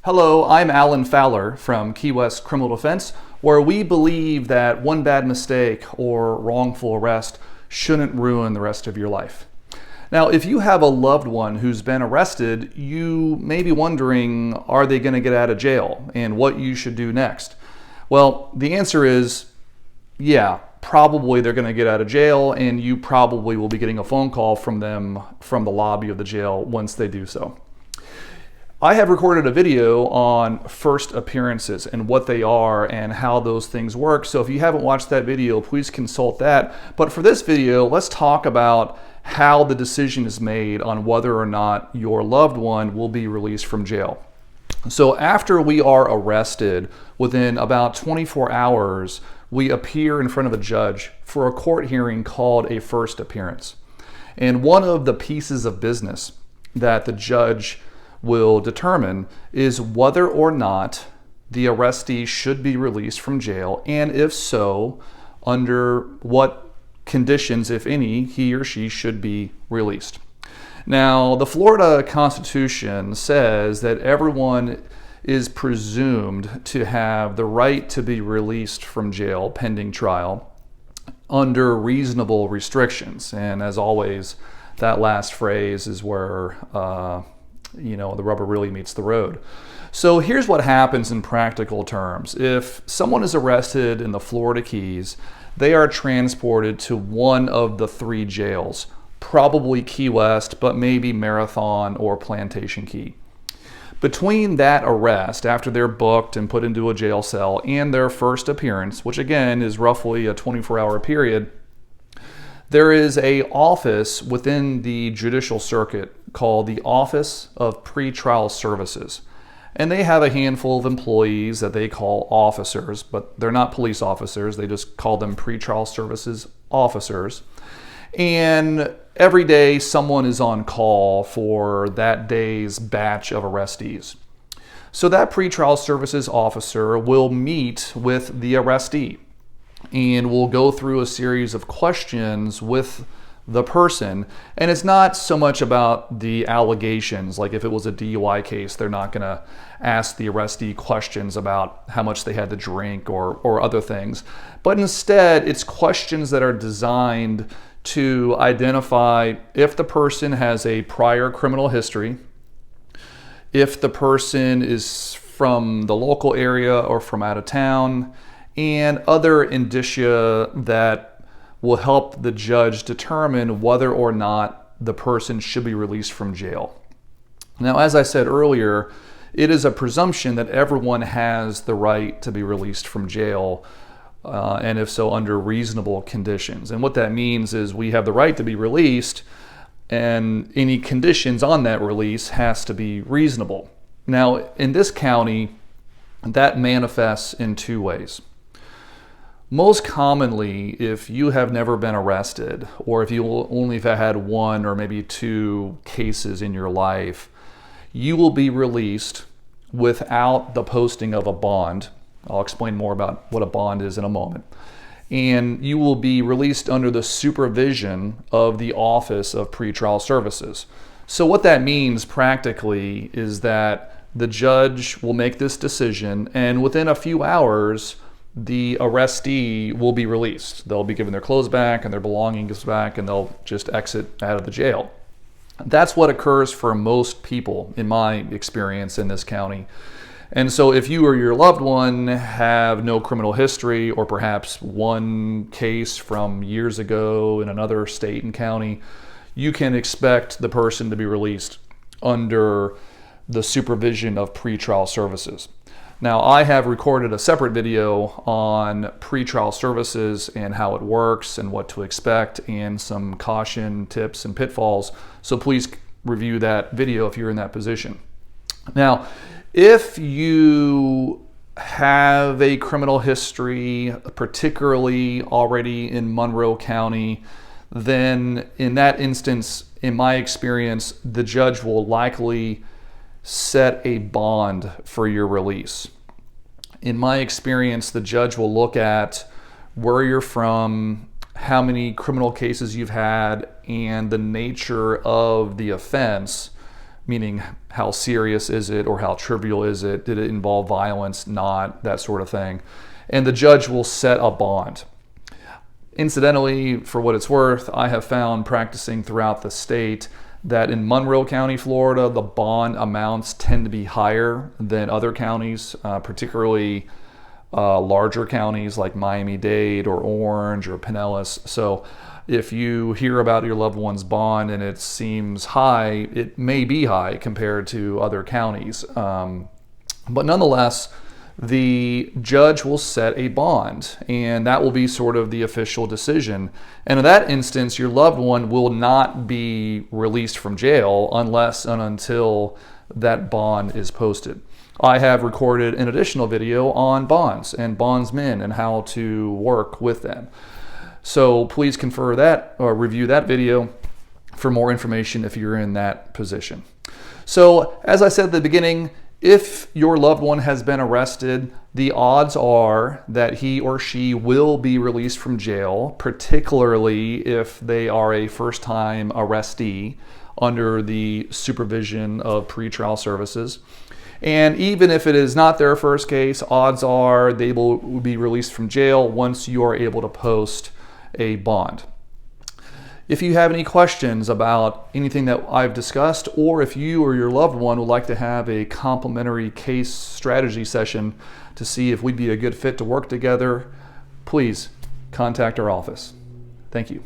Hello, I'm Alan Fowler from Key West Criminal Defense, where we believe that one bad mistake or wrongful arrest shouldn't ruin the rest of your life. Now, if you have a loved one who's been arrested, you may be wondering, are they going to get out of jail and what you should do next? Well, the answer is, yeah, probably they're going to get out of jail, and you probably will be getting a phone call from them from the lobby of the jail once they do so. I have recorded a video on first appearances and what they are and how those things work. So if you haven't watched that video, please consult that. But for this video, let's talk about how the decision is made on whether or not your loved one will be released from jail. So after we are arrested, within about 24 hours, we appear in front of a judge for a court hearing called a first appearance. And one of the pieces of business that the judge will determine is whether or not the arrestee should be released from jail, and if so, under what conditions, if any, he or she should be released. Now, the Florida Constitution says that everyone is presumed to have the right to be released from jail pending trial under reasonable restrictions. And as always, that last phrase is where the rubber really meets the road. So here's what happens in practical terms. If someone is arrested in the Florida Keys, they are transported to one of the three jails, probably Key West, but maybe Marathon or Plantation Key. Between that arrest, after they're booked and put into a jail cell, and their first appearance, which again is roughly a 24-hour period, there is an office within the judicial circuit called the Office of Pretrial Services. And they have a handful of employees that they call officers, but they're not police officers. They just call them pretrial services officers. And every day someone is on call for that day's batch of arrestees. So that pretrial services officer will meet with the arrestee, and we'll go through a series of questions with the person. And it's not so much about the allegations. Like if it was a DUI case, they're not going to ask the arrestee questions about how much they had to drink or other things. But instead, it's questions that are designed to identify if the person has a prior criminal history, if the person is from the local area or from out of town, and other indicia that will help the judge determine whether or not the person should be released from jail. Now, as I said earlier, it is a presumption that everyone has the right to be released from jail, and if so, under reasonable conditions. And what that means is we have the right to be released, and any conditions on that release has to be reasonable. Now, in this county, that manifests in two ways. Most commonly, if you have never been arrested, or if you only have had one or maybe two cases in your life, you will be released without the posting of a bond. I'll explain more about what a bond is in a moment. And you will be released under the supervision of the Office of Pretrial Services. So what that means practically is that the judge will make this decision, and within a few hours, the arrestee will be released. They'll be given their clothes back and their belongings back, and they'll just exit out of the jail. That's what occurs for most people, in my experience in this county. And so if you or your loved one have no criminal history, or perhaps one case from years ago in another state and county, you can expect the person to be released under the supervision of pretrial services. Now, I have recorded a separate video on pretrial services and how it works and what to expect and some caution tips and pitfalls. So please review that video if you're in that position. Now, if you have a criminal history, particularly already in Monroe County, then in that instance, in my experience, the judge will likely set a bond for your release. In my experience, the judge will look at where you're from, how many criminal cases you've had, and the nature of the offense, meaning how serious is it or how trivial is it? Did it involve violence? Not, that sort of thing. And the judge will set a bond. Incidentally, for what it's worth, I have found practicing throughout the state that in Monroe County, Florida, the bond amounts tend to be higher than other counties, particularly larger counties like Miami-Dade or Orange or Pinellas. So if you hear about your loved one's bond and it seems high, it may be high compared to other counties. But nonetheless, the judge will set a bond, and that will be sort of the official decision. And in that instance, your loved one will not be released from jail unless and until that bond is posted. I have recorded an additional video on bonds and bondsmen and how to work with them. So please confer that or review that video for more information if you're in that position. So as I said at the beginning, if your loved one has been arrested, the odds are that he or she will be released from jail, particularly if they are a first-time arrestee under the supervision of pretrial services. And even if it is not their first case, odds are they will be released from jail once you are able to post a bond. If you have any questions about anything that I've discussed, or if you or your loved one would like to have a complimentary case strategy session to see if we'd be a good fit to work together, please contact our office. Thank you.